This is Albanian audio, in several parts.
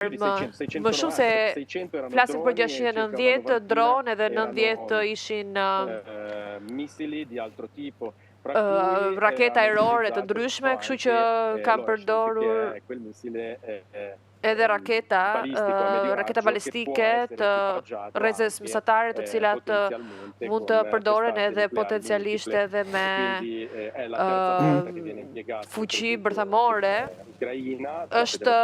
më shumë se flasim për 690 drone dhe 90 ishin raketa aerore të ndryshme, kështu që kam përdorur edhe raketa balistike të rrezës mesatare, të cilat mund të përdoren edhe potencialisht edhe me fuqi bërthamore. Është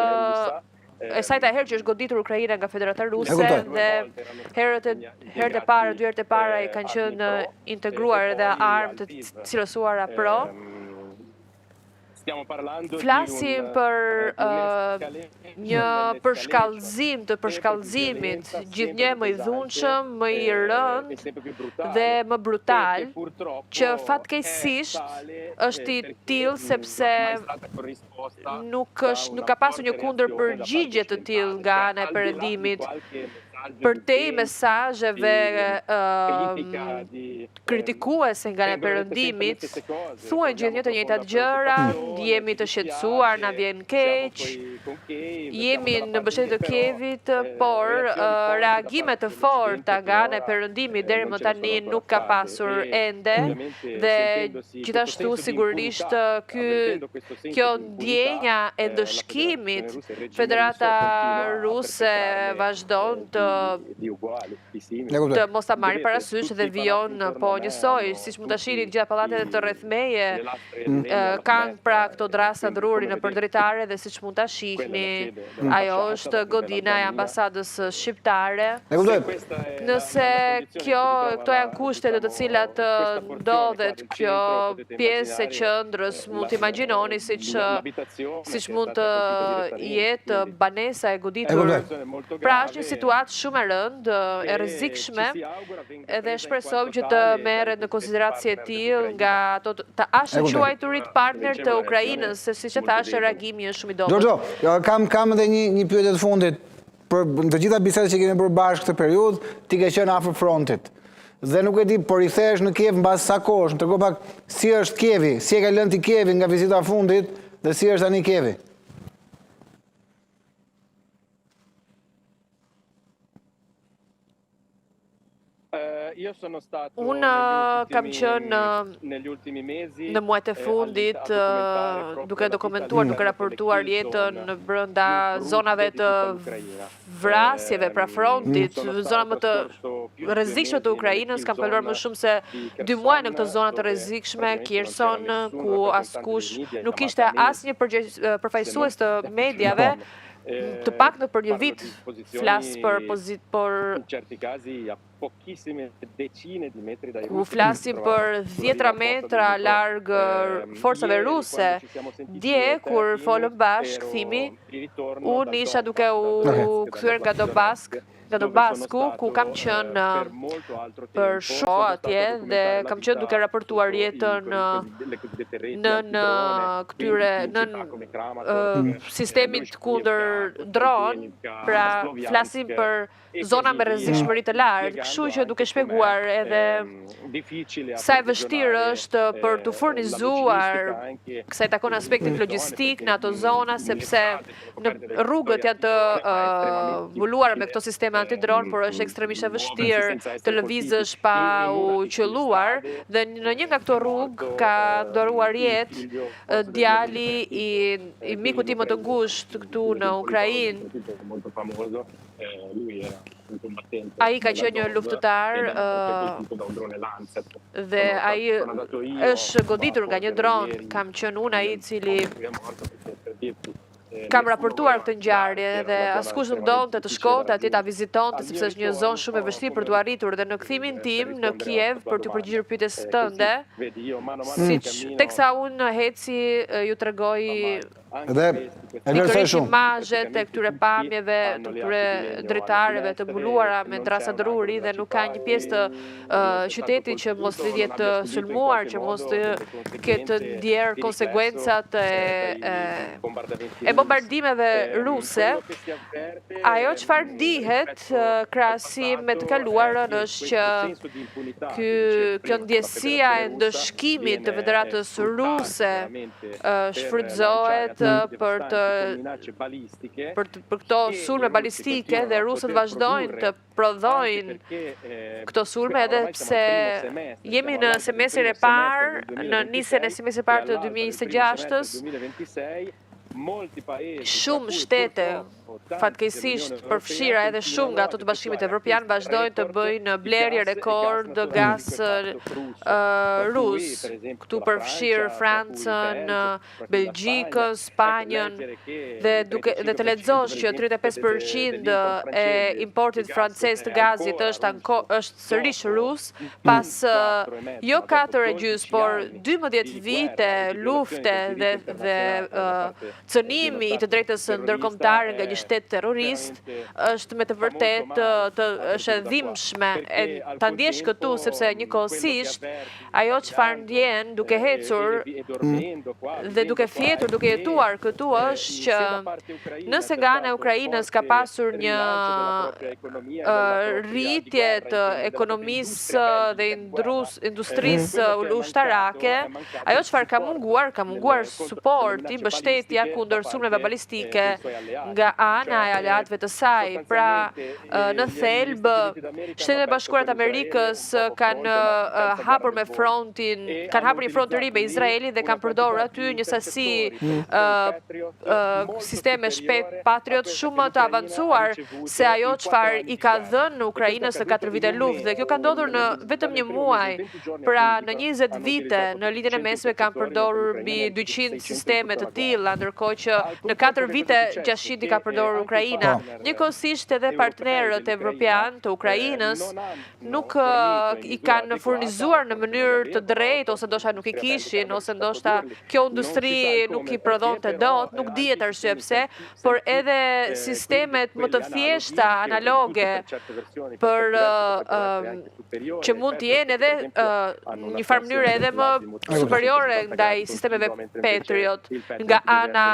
e sajta herë që është goditur Ukraina nga Federata Ruse dhe herët e para, 2 herët e para i kanë qenë integruar edhe armë të cilësuara pro. Flasim për një përshkallëzim të përshkallëzimit, gjithnjë më i dhunshëm, më i rënd dhe më brutal, që fatkeqësisht është i tillë sepse nuk ka pasur një kundër përgjigje të tillë nga ana e Perëndimit. Përtej mesazheve kritikuese nga ana e Perëndimit, thuhen gjithnjë të njëjtat gjëra, jemi të shqetësuar, na vjen keq, jemi në mbështetje të Kievit, por reagime të forta nga ana e Perëndimit deri më tani nuk ka pasur ende dhe gjithashtu sigurisht kjo ndjenja e ndëshkimit, Federata Ruse vazhdon të mos ta marrë parasysh dhe vijon po njësoj, siç mund ta shihni gjitha pallatet të rreth meje kanë pra këto drasa druri në përdritare dhe siç mund ta shihni, ajo është godina e ambasadës shqiptare. Nëse këto janë kushtet të cilat ndodhet kjo pjesë e qendrës, mund të imagjinoni siç mund të jetë banesa e goditur. Pra është një situatë shumë e rëndë, e rrezikshme, edhe shpresojmë që të merret në konsideracie e tillë nga të quajturit partner të Ukrainës, se siç e thashë reagimi është shumë i dobët. Giorgio, kam edhe një pyetje të fundit. Për të gjitha bisedat që kemi bërë bashkë këtë periudhë, ti ke qenë afër frontit. Dhe nuk e di, por i thesh në Kiev mbas sa kohësh, më trego pak si është Kievi, si e ka lënë ti Kievi nga vizita fundit dhe si është tani Kievi. Unë kam qenë në muajt e fundit duke dokumentuar, duke raportuar jetën brenda zonave të vrasjeve pra frontit, zona më të rrezikshme të Ukrainës. Kam kaluar më shumë se 2 muaj në këto zona të rrezikshme, Kherson, ku askush nuk ishte asnjë përfaqësues të mediave, të paktën për një vit flas ku flasim për 10 metra larg forcave ruse. Dje, kur folëm bashkë, thimi, unë isha duke u kthyer nga Donbasku, ku kam qenë për shumë atje dhe kam qenë duke raportuar jetën në sistemit kundër dron, pra flasim për zona me rrezikshmëri të lartë, kështu që duke shpjeguar edhe sa e vështirë është për të furnizuar sa i takon aspektit logjistik në ato zona, sepse rrugët janë të mbuluara me këto sisteme antidron, por është ekstremisht e vështirë të lëvizësh pa u qelluar dhe në një nga këto rrugë ka ndoruar jetë djali i miku tim më të ngushtë këtu në Ukrainë. Ai ka qenë një luftëtar dhe ai është goditur nga një dron. Kam qenë unë ai i cili kam raportuar këtë ngjarje dhe askush nuk donte të shkonte atje ta vizitonte sepse është një zonë shumë e vështirë për t'u arritur dhe në kthimin tim në Kiev për t'u përgjigjur pyetjes tënde, siç teksa unë heci ju tregoj pikërisht imazhet e këtyre pamjeve, të këtyre dritareve të mbuluara me drasa druri dhe nuk ka një pjesë të qytetit që mos të jetë sulmuar, që mos të ketë ndjerë konsekuencat e bombardimeve ruse. Ajo çfarë ndihet krahasim me të kaluarën është që kjo ndjesia e ndëshkimit të Federatës Ruse shfrytëzohet për këto sulme balistike dhe rusët vazhdojnë të prodhojnë këto sulme edhe pse jemi në semestrin e parë, në nisjen e semestrit e parë të 2026-s, shumë shtete, fatkeqësisht përfshira edhe shumë nga ato të Bashkimit Evropian, vazhdojnë të bëjnë blerje rekord gaz rus. Këtu përfshirë Francën, Belgjikën, Spanjën, dhe të lexosh që 35% e importit francez të gazit është sërish rus, pas jo 4,5, por 12 vite lufte dhe cënimi i të drejtës ndërkombëtare nga një shtet terrorist, është me të vërtet është e dhimbshme ta ndjesh këtu, sepse njëkohësisht ajo çfarë ndjen duke ecur dhe duke fjetur, duke jetuar këtu është që nëse nga ana e Ukrainës ka pasur një rritje të ekonomisë dhe industrisë ushtarake, ajo çfarë ka munguar suporti, mbështetja kundër sulmeve balistike nga ana e aleatëve të saj. Pra, në thelb, Shtetet e Bashkuara të Amerikës kanë hapur një front të ri me Izraelin dhe kanë përdorur aty një sasi sisteme shpejt Patriot shumë të avancuar se ajo çfarë i ka dhënë Ukrainës në 4 vite luftë, dhe kjo ka ndodhur në vetëm një muaj. Pra, në 20 vite në lidhjen e mesme kanë përdorur mbi 200 sisteme të tilla, ndërkohë që në 4 vite 600 i ka përdorur Ukraina. Njëkohësisht edhe partnerët evropian të Ukrainës nuk i kanë furnizuar në mënyrë të drejtë, ose ndoshta nuk i kishin, ose ndoshta kjo industri nuk i prodhonte dot, nuk dihet arsye pse, por edhe sistemet më të thjeshta analoge për që mund të jenë edhe një farë mënyrë edhe më superiore ndaj sistemeve Patriot nga ana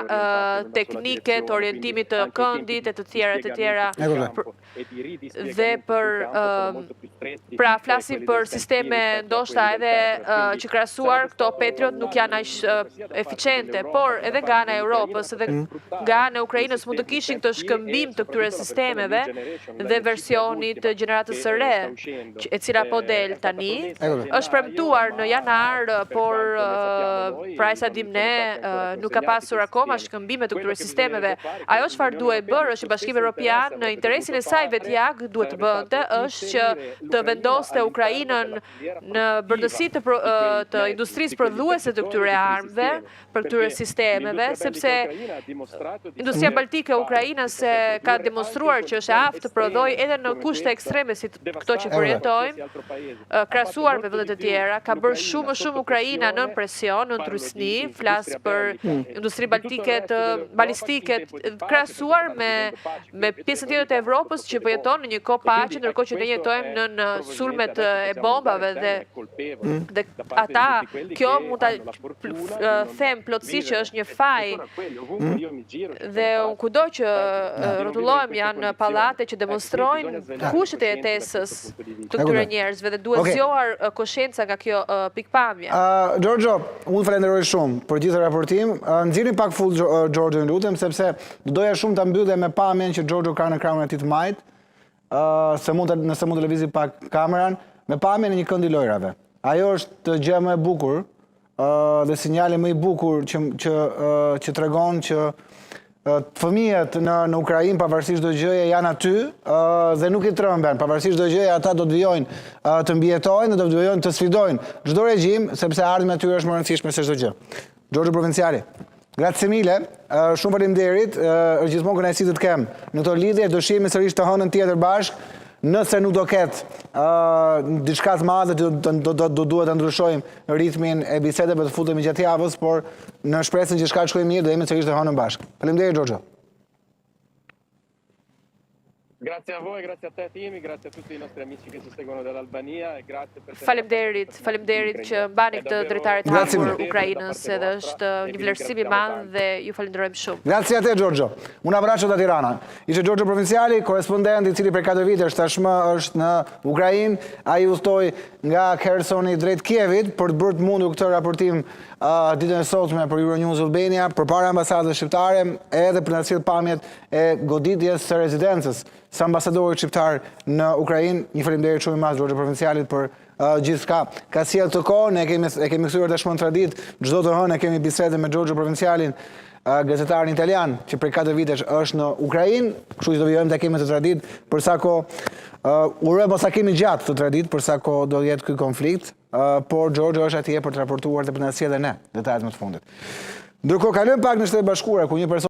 teknike të orientimit të këndit e të tjera. Dhe pra flasim për sisteme ndoshta edhe që krahasuar këto Patriot nuk janë aq eficiente, por edhe nga ana e Europës edhe nga ana e Ukrainës mund të kishin këtë shkëmbim të këtyre sistemeve dhe versionit të gjeneratës së re, e cila po del tani, është premtuar në janar, por pra sa dim ne nuk ka pasur akoma shkëmbime të këtyre sistemeve. Ajo çfarë duhet bërë është që Bashkimi Evropian në interesin e saj vetjak duhet të bënte është që të vendoste Ukrainën në bërdësi të industrisë prodhuese të këtyre armëve, për këtyre sistemeve, sepse industria baltike e Ukrainës ka demonstruar që është e aftë të prodhojë edhe në kushte ekstreme si këto që përjetojmë, krahasuar me vendet e tjera. Ka bërë shumë Ukraina nën presion, nën trysni, flas për industri balistike krahasuar me pjesën tjetër të Evropës që po jeton në një kohë paqe, ndërkohë që ne jetojmë në sulmet e bombave dhe ata, kjo mund ta them plotësisht që është një faj, dhe kudo që rrotullohem janë pallate që demonstrojnë kushtet e jetesës të këtyre njerëzve dhe duhet zgjohur koscienca nga kjo pikpamje. Giorgio, unë falenderoj shumë për gjithë raportim. Nxirni pak full Giorgio, lutem, sepse doja shumë ta mbyllja me pamjen që Giorgio ka në krahun e tij të majt, nëse mund të lëvizi pak kameran, me pamjen e një këndi lojrave. Ajo është gjë më e bukur dhe sinjali më i bukur që tregon që fëmijët në Ukrainë, pavarësisht çdo gjëje, janë aty dhe nuk i trëmben. Pavarësisht çdo gjëje, ata do të vijojnë të mbijetojnë, do të vijojnë të sfidojnë çdo regjim, sepse ardhmja aty është më e rëndësishme se çdo gjë. Giorgio Provinciali, grazie mille, shumë faleminderit, është gjithmonë kënaqësi të kem në këtë lidhje, do shihemi sërish të hënën tjetër bashkë. Nëse nuk do ketë diçka të madhe, do duhet të ndryshojmë ritmin e bisedave, të futemi gjatë javës, por në shpresën që shka të shkojmë mirë, do jemi sërish të hënën bashkë. Faleminderit, Giorgio. Grazie a voi, grazie a te Timi, grazie a tutti i nostri amici che ci seguono dall'Albania e grazie per Faleminderit që mbani këtë drejtare të hapur Ukrainës, edhe është një vlerësim i madh dhe ju falenderojmë shumë. Grazie a te Giorgio. Un abbraccio da Tirana. Ishte Giorgio Provinciali, korrespondent i cili për 4 vitesh tashmë është në Ukrainë. Ai udhtoi nga Khersoni drejt Kievit për të bërë të mundur këtë raportim ditën e sotme për Euronews Albania, përpara ambasadës shqiptare, edhe për të sjellë pamjet e goditjes së rezidencës së ambasadorit shqiptar në Ukrainë. Një faleminderit shumë i madh Giorgio Provincialit për gjithçka. Ka sjellë të kohë, ne kemi kthyer tashmë në traditë, çdo të hënë kemi bisede me Giorgio Provincialin, gazetarin italian që për 4 vitesh është në Ukrainë, kështu që do vijojmë takime të traditë për sa kohë uroj mos ta kemi gjatë këtë traditë për sa kohë do jetë ky konflikt, por Giorgio është atje për të raportuar dhe për të na sjellë ne detajet më të fundit. Ndërkohë kalojmë pak në Shtetet Bashkuara ku një person